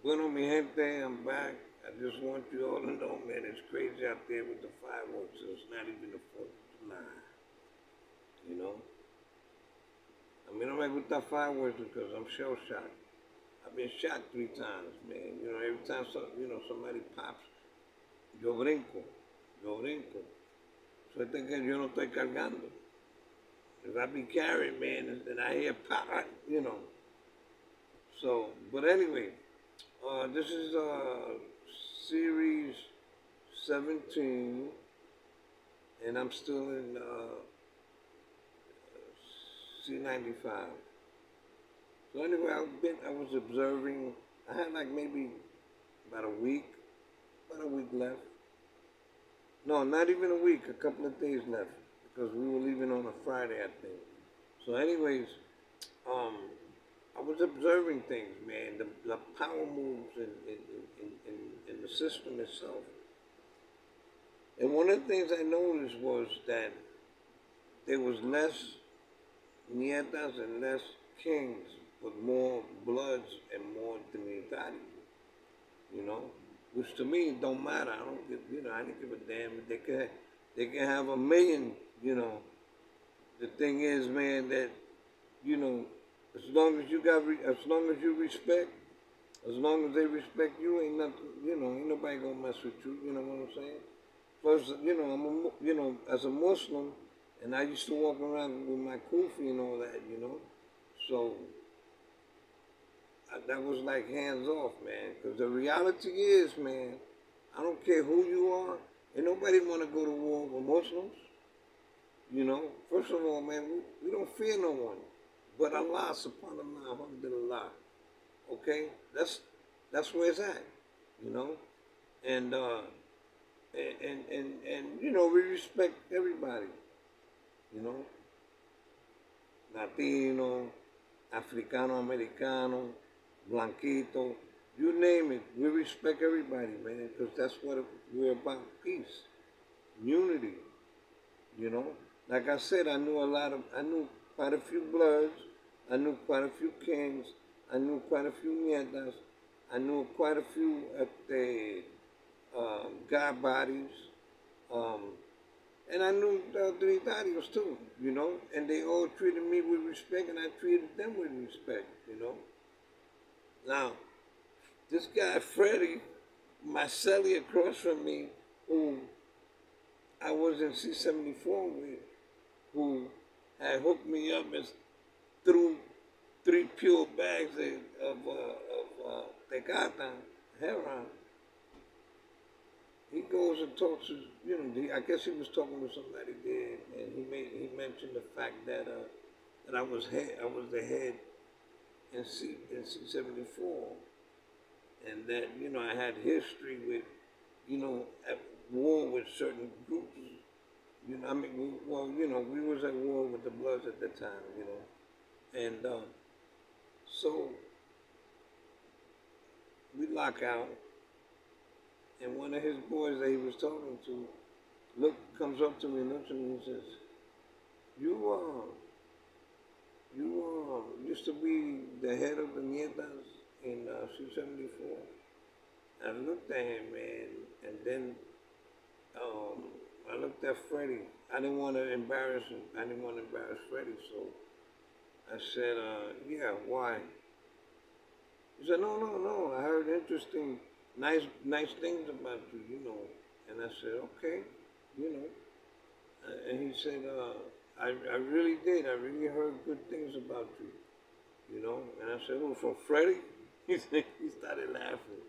Bueno, mi gente, I'm back. I just want you all to know, man, it's crazy out there with the fireworks. It's not even the 4th of July, you know? A mí no me gusta fireworks because I'm shell shocked. I've been shot 3 times, man. You know, every time somebody pops, yo brinco, yo brinco. Suerte que yo no estoy cargando. If I be carrying, man, and I hear pop, you know. So, but anyway, this is series 17, and I'm still in C95. So anyway, I was observing. I had like maybe about a week left. No, not even a week, a couple of days left, because we were leaving on a Friday, I think. So anyways, um, I was observing things, man, the power moves in the system itself. And one of the things I noticed was that there was less nietas and less kings, but more bloods and more dignitaries, you know? Which to me don't matter. I don't give, I don't give a damn. They can have a million, you know. The thing is, man, that, you know, as long as you respect, as long as they respect you, ain't nothing, ain't nobody gonna mess with you. You know what I'm saying? First, as a Muslim, and I used to walk around with my kufi and all that, So that was like hands off, man. Because the reality is, man, I don't care who you are. Ain't nobody want to go to war with Muslims. First of all, man, we don't fear no one. But Allah, subhanallah, alhamdulillah. Okay? That's where it's at, you know? And, we respect everybody, you know? Latino, Africano, Americano, Blanquito, you name it. We respect everybody, man, because that's what we're about, peace, unity, you know? Like I said, I knew quite a few bloods, I knew quite a few kings, I knew quite a few nietas, I knew quite a few god bodies, and I knew the Trinitarios too, and they all treated me with respect, and I treated them with respect, Now, this guy, Freddie, my celly across from me, who I was in C-74 with, who had hooked me up and threw 3 pure bags of tecata, heroin. He goes and talks to, I guess he was talking to somebody there, and he mentioned the fact that I was the head in C-74, and that, I had history with, at war with certain groups. We was at war with the Bloods at the time, and so we lock out, and one of his boys that he was talking to comes up to me and looks at me and says, you used to be the head of the Nietas in C-74. I looked at him, man, and then I looked at Freddie. I didn't want to embarrass him. I didn't want to embarrass Freddie, so I said, yeah, why? He said, no, I heard interesting, nice things about you, And I said, okay, And he said, I really did. I really heard good things about you, And I said, oh, from Freddie? He started laughing,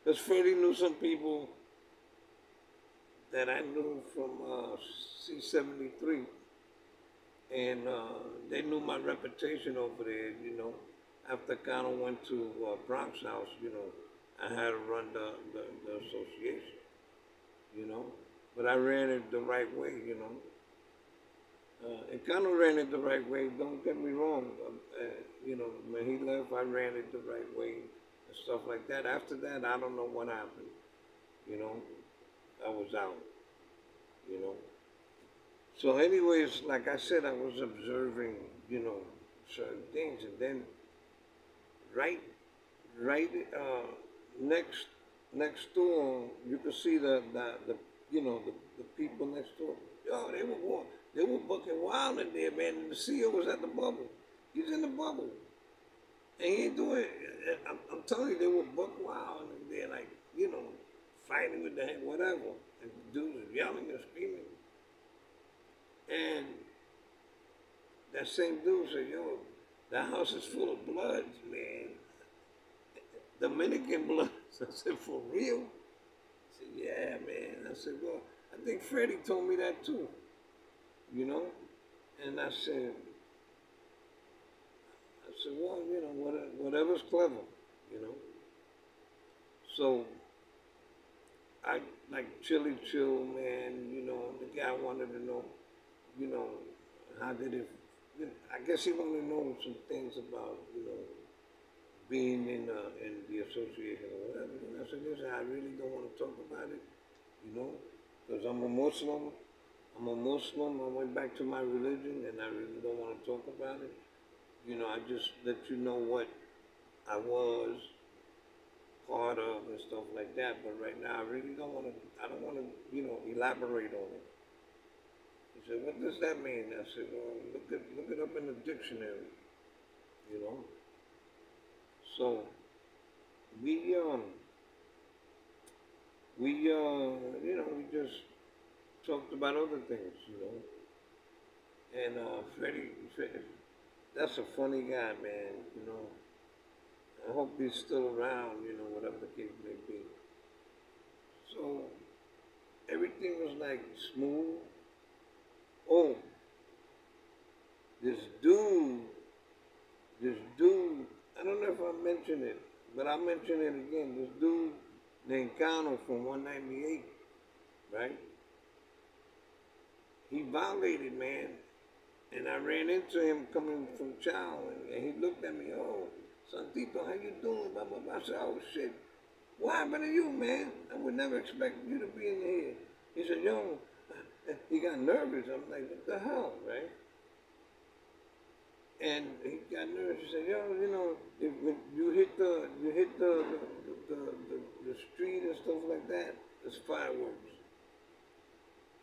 Because Freddie knew some people that I knew from C-73, and they knew my reputation over there, After Connor went to Bronx House, I had to run the association, But I ran it the right way, And Connor ran it the right way, don't get me wrong. When he left, I ran it the right way and stuff like that. After that, I don't know what happened, I was out, So anyways, like I said, I was observing, certain things. And then right right next next door, you could see the you know the people next door. Yo, they were bucking wild in there, man. And the CEO was at the bubble. He's in the bubble, and he ain't doing. I'm telling you, they were buck wild in there, like fighting with the head, whatever. And the dudes was yelling and screaming, and that same dude said, "Yo, the house is full of bloods, man. Dominican blood." I said, "For real?" I said, "Yeah, man." I said, "Well, I think Freddie told me that too, you know." And I said, "Well, whatever's clever, you know." So I like Chili Chill, man. The guy wanted to know, you know, how did it? I guess he wanted to know some things about, being in the association or whatever. And I said, listen, I really don't want to talk about it, because I'm a Muslim. I'm a Muslim. I went back to my religion, and I really don't want to talk about it. I just let you know what I was part of and stuff like that. But right now, I really don't want to. I don't want to, elaborate on it. He said, "What does that mean?" I said, "Well, look it up in the dictionary." You know. So we just talked about other things, And Freddie, that's a funny guy, man. I hope he's still around, whatever the case may be. So everything was like smooth. Oh, this dude, I don't know if I mentioned it, but I'll mention it again. This dude named Cano from 198, right? He violated, man. And I ran into him coming from Chow, and he looked at me, "Oh, Santito, how you doing?" Blah, blah, blah. I said, "Oh, shit. What happened to you, man? I would never expect you to be in here." He said, "Yo," he got nervous. I'm like, "What the hell," right? And he got nervous. He said, "Yo, if when you hit the street and stuff like that, there's fireworks.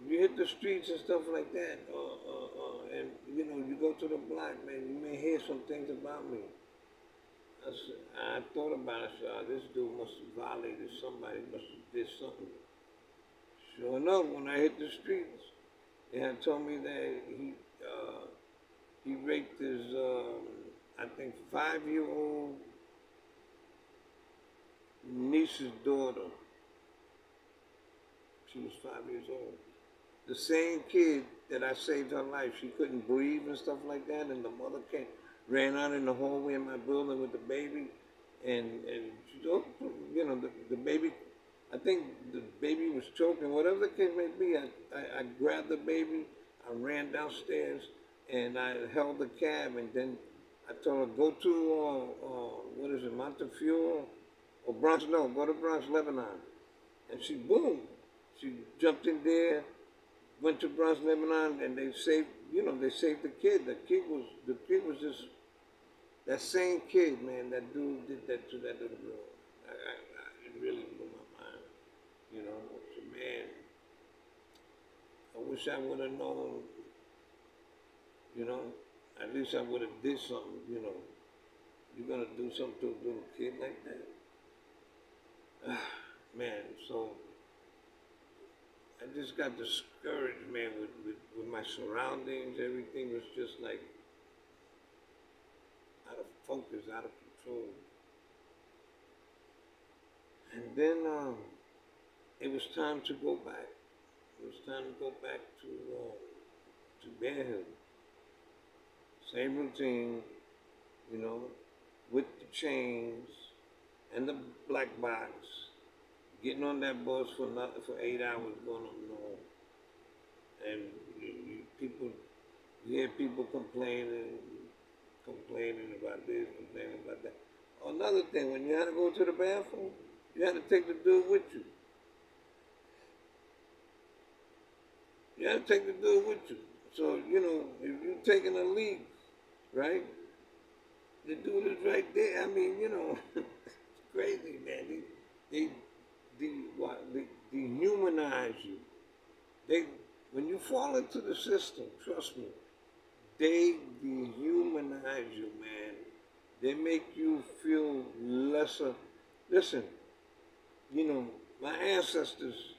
If you hit the streets and stuff like that, and you go to the block, man, you may hear some things about me." I thought about it. I said, "Oh, this dude must have violated somebody. Must have did something." Sure enough, when I hit the streets, they had told me that he raped his, I think, 5-year-old niece's daughter. She was 5 years old. The same kid that I saved her life. She couldn't breathe and stuff like that, and the mother ran out in the hallway in my building with the baby, and she, the baby. I think the baby was choking. Whatever the case may be, I grabbed the baby. I ran downstairs and I held the cab, and then I told her, "Go to what is it, Montefiore or Bronx? No, go to Bronx, Lebanon." And she jumped in there, went to Bronx, Lebanon, and they saved the kid. The kid was just that same kid, man. That dude did that to that little girl. It really blew my mind, So, man, I wish I would have known, at least I would have did something, You're gonna do something to a little kid like that, man. So I just got discouraged, man, with my surroundings. Everything was just like out of focus, out of control. And then it was time to go back. It was time to go back to Bear Hill. Same routine, with the chains and the black box. Getting on that bus for 8 hours going up north. And you hear people complaining about this, complaining about that. Another thing, when you had to go to the bathroom, you had to take the dude with you. You had to take the dude with you. So, if you're taking a leak, right? The dude is right there. I mean, fall into the system. Trust me. They dehumanize you, man. They make you feel lesser. Listen, you know, my ancestors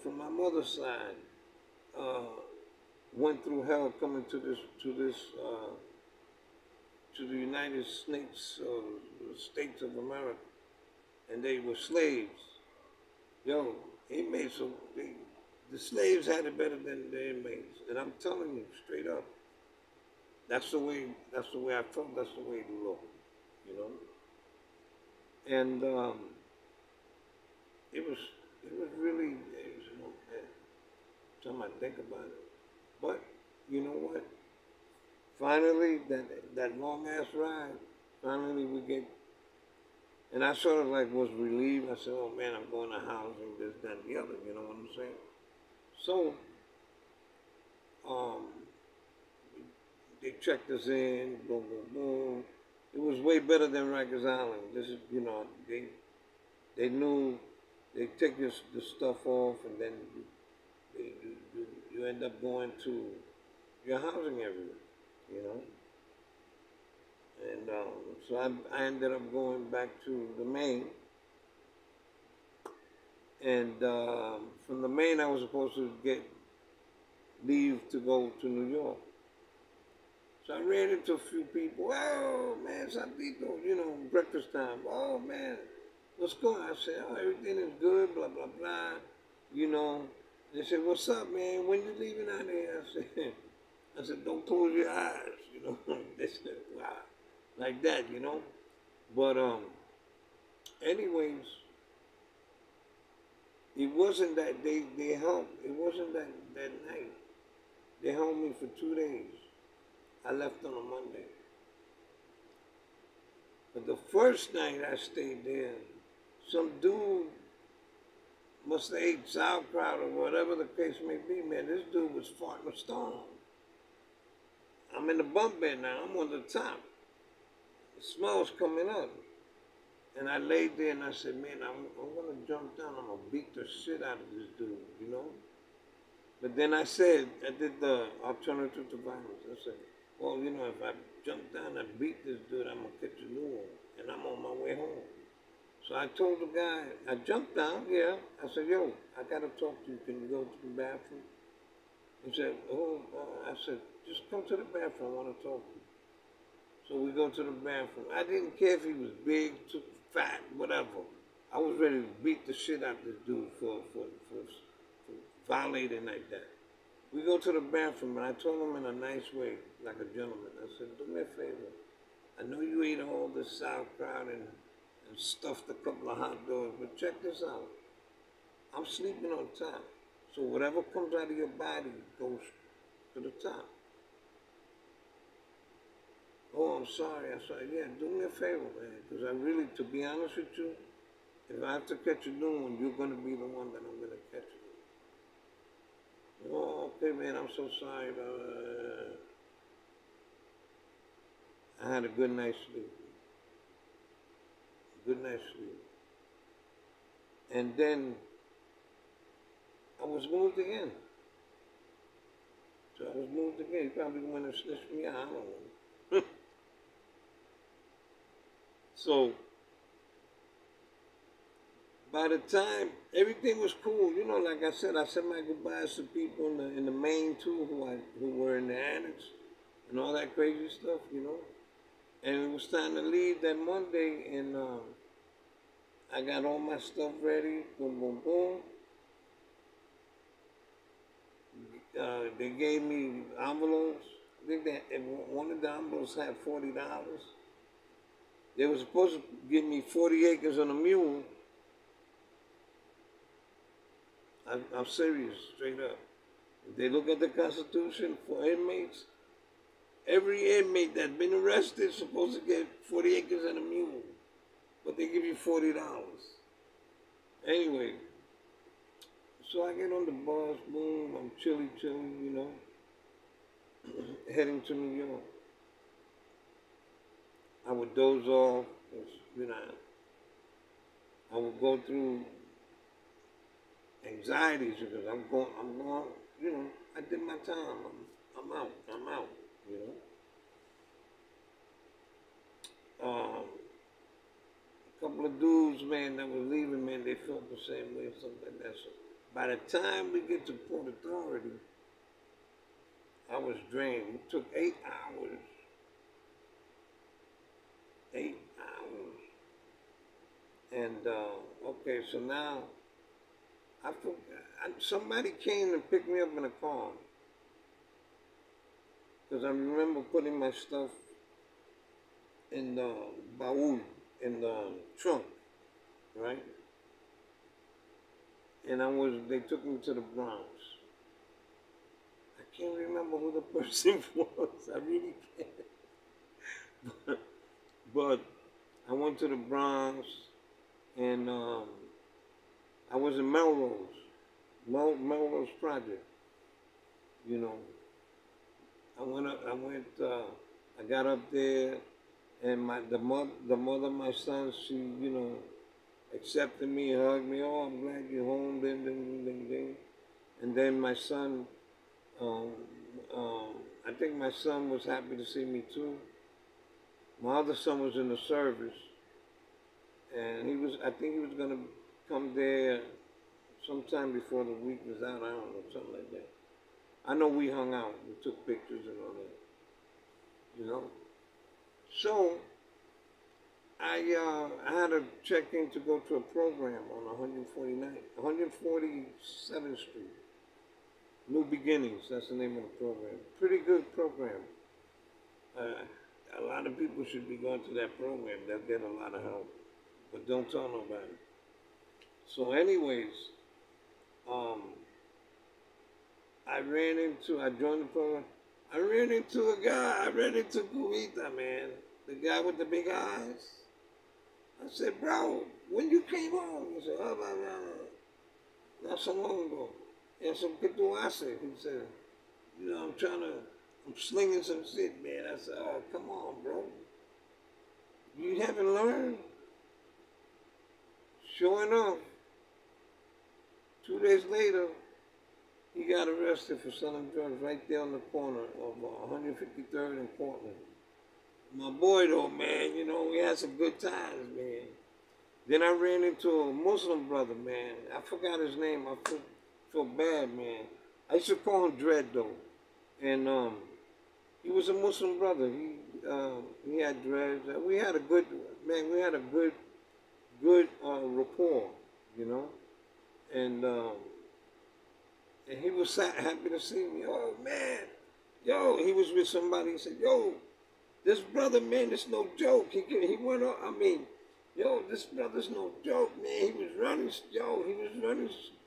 from my mother's side uh, went through hell coming to the United States, States of America, and they were slaves. Yo, inmates, the slaves had it better than the inmates, and I'm telling you straight up, that's the way I felt, that's the way it looked, you know. And it was, it was really, it was, man, time I think about it. But you know what? Finally, that long ass ride, finally we get, and I sort of like was relieved. I said, oh man, I'm going to housing, this, that, and the other. You know what I'm saying? So, um, they checked us in, boom, boom, boom. It was way better than Rikers Island. This is, you know, they knew they take the stuff off, and then you end up going to your housing area, you know. And so I ended up going back to the Maine. And from the Maine, I was supposed to get leave to go to New York. So I ran into a few people. Oh, man, Santito, you know, breakfast time. Oh, man, what's going on? I said, oh, everything is good, blah, blah, blah. You know, they said, what's up, man? When you leaving out here? I said, don't close your eyes, you know. They said, wow, like that, you know. But anyways, it wasn't that they helped. It wasn't that night. They held me for 2 days. I left on a Monday. But the first night I stayed there, some dude must have ate sauerkraut or whatever the case may be, man. This dude was farting a storm. I'm in the bunk bed now. I'm on the top. The smell's coming up. And I laid there and I said, man, I'm going to jump down. I'm going to beat the shit out of this dude, you know? But then I said, I did the alternative to violence. I said, well, you know, if I jump down and beat this dude, I'm going to catch a new one. And I'm on my way home. So I told the guy, I jumped down, yeah. I said, yo, I got to talk to you. Can you go to the bathroom? He said, oh, I said, just come to the bathroom. I want to talk to you. So we go to the bathroom. I didn't care if he was big, fat, whatever. I was ready to beat the shit out of this dude for violating like that. We go to the bathroom, and I told him in a nice way, like a gentleman. I said, do me a favor. I know you ate all this sauerkraut and stuffed a couple of hot dogs, but check this out. I'm sleeping on top. So whatever comes out of your body goes to the top. Oh, I'm sorry. I said, yeah, do me a favor, man. Because I really, to be honest with you, if I have to catch a new one, you're going to be the one that I'm going to catch. Oh, okay, man, I'm so sorry. I had a good night's sleep. Good night's sleep. And then I was moved again. So I was moved again. He probably went and snitched me out. I don't know. So by the time everything was cool, you know, like I said my goodbyes to people in the Maine too, who were in the annex and all that crazy stuff, you know. And it was time to leave that Monday, and I got all my stuff ready. Boom, boom, boom. They gave me envelopes. I think that one of the envelopes had $40. They were supposed to give me 40 acres on a mule. I'm serious, straight up. If they look at the Constitution for inmates, every inmate that's been arrested is supposed to get 40 acres and a mule. But they give you $40. Anyway, so I get on the bus, boom, I'm chilly, you know, heading to New York. I would doze off, you know, I would go through anxieties because I'm going you know, I did my time. I'm out. I'm out. You know. A couple of dudes, man, that was leaving, man, they felt the same way, something like that. So by the time we get to Port Authority, I was drained. It took 8 hours. 8 hours. And okay, so now somebody came and picked me up in a car because I remember putting my stuff in the baul, in the trunk, right? And they took me to the Bronx. I can't remember who the person was. I really can't. But I went to the Bronx, and I was in Melrose Project. You know, I got up there, and the mother of my son, she, you know, accepted me, hugged me. Oh, I'm glad you're home. Ding, ding, ding, ding, ding. And then my son, I think my son was happy to see me too. My other son was in the service, and I think he was gonna come there sometime before the week was out. I don't know, something like that. I know we hung out, we took pictures and all that, you know. So I had to check in to go to a program on 147th Street. New Beginnings, that's the name of the program. Pretty good program. A lot of people should be going to that program. They'll get a lot of help. But don't tell nobody. So anyways, I joined the program. I ran into a guy. I ran into Guita, man. The guy with the big eyes. I said, bro, when you came home? He said, oh, blah, blah, blah. Not so long ago. And some ¿qué tú haces? He said, you know, I'm slinging some shit, man. I said, oh, come on, bro. You haven't learned? Sure enough, 2 days later, he got arrested for selling drugs right there on the corner of 153rd and Portland. My boy, though, man, you know, we had some good times, man. Then I ran into a Muslim brother, man. I forgot his name. I feel bad, man. I used to call him Dread, though. And he was a Muslim brother. He had dreads. We had a good rapport, you know. And he was happy to see me. Oh, man. Yo, he was with somebody. He said, yo, this brother, man, it's no joke. He went on, yo, this brother's no joke, man. He was running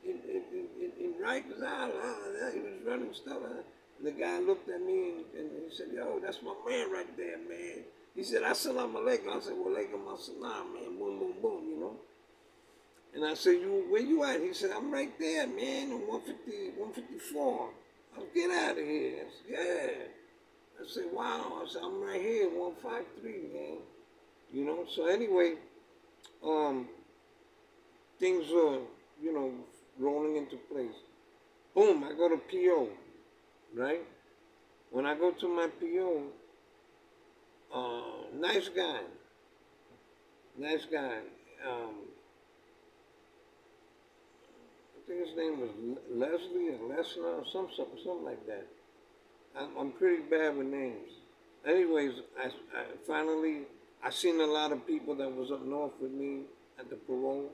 in Rikers Island. He was running stuff. And the guy looked at me and he said, yo, that's my man right there, man. He said, Assalamu alaikum. I said, well, alaikum assalam, man. Boom, boom, boom, you know. And I said, where you at? He said, I'm right there, man, on 154. I'll get out of here. I said, yeah. I said, wow. I said, I'm right here, 153, man. You know, so anyway, things are, you know, rolling into place. Boom, I go to PO, right? When I go to my PO, nice guy. I think his name was Leslie or Lesnar or something like that. I'm pretty bad with names. Anyways, I finally seen a lot of people that was up north with me at the parole.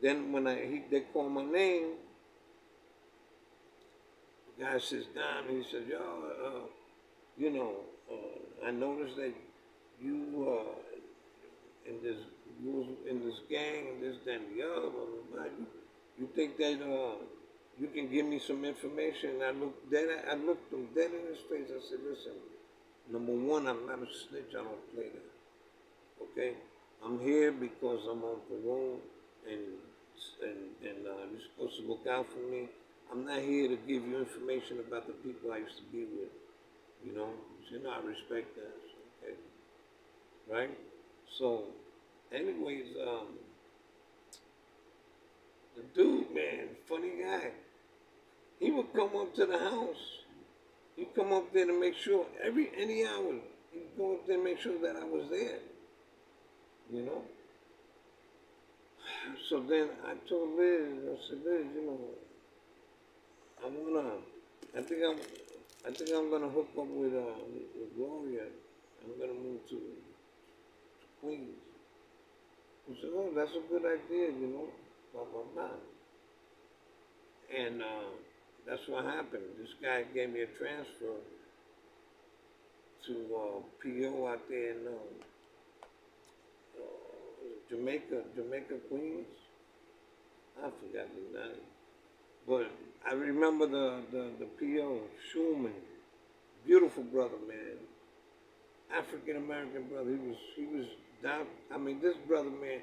Then when they called my name, the guy sits down and he says, yo, you know, I noticed that you was in this gang and this, that, and the other, blah, blah, blah. You think that you can give me some information? And I looked him dead in his face. I said, listen, number one, I'm not a snitch. I don't play that. Okay? I'm here because I'm on parole and you're supposed to look out for me. I'm not here to give you information about the people I used to be with. You know? So, you know, I respect that. Okay? Right? So, anyways, the dude, man, funny guy. He would come up to the house. He'd come up there to make sure any hour. He'd go up there and make sure that I was there. You know. So then I told Liz, I said, Liz, I wanna, I think I'm, I think I'm gonna hook up with Gloria. I'm gonna move to Queens. He said, oh, that's a good idea, blah, blah, blah. And that's what happened. This guy gave me a transfer to PO out there in Jamaica, Queens. I forgot his name. But I remember the PO, Schulman. Beautiful brother, man. African American brother. He was down. I mean, this brother, man.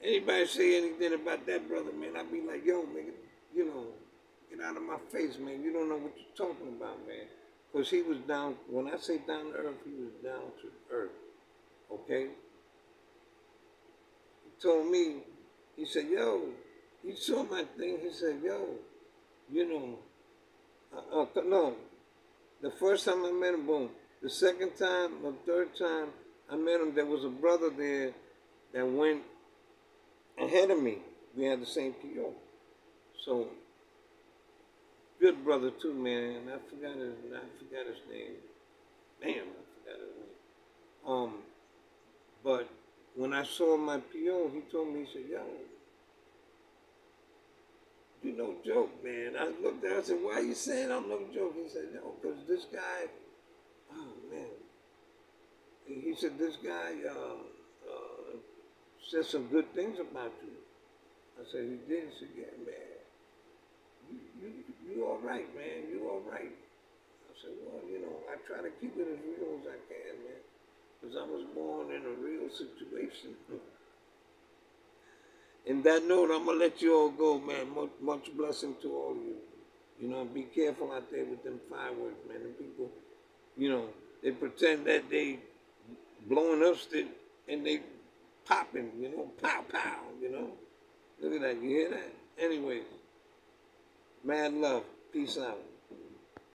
Anybody say anything about that brother, man, I'd be like, yo, nigga, get out of my face, man. You don't know what you're talking about, man. Because he was down, when I say down to earth, he was down to earth. Okay? He told me, he said, yo, he saw my thing. He said, yo, no. The first time I met him, boom. The second time, the third time I met him, there was a brother there that went ahead of me. We had the same PO. So, good brother too, man. I forgot his name. Damn, I forgot his name. But when I saw my PO, he told me, he said, yo, you no joke, man. I looked at him, I said, why are you saying I'm no joke? He said, no, because this guy, oh, man. He said, this guy said some good things about you. I said, he did? He said, yeah, man. You all right, man. You all right. I said, well, I try to keep it as real as I can, man. Because I was born in a real situation. In that note, I'm going to let you all go, man. Much blessing to all of you. Be careful out there with them fireworks, man. And people, they pretend that they blowing up stick and they popping, pow, pow, Look at that. You hear that? Anyways, mad love. Peace out.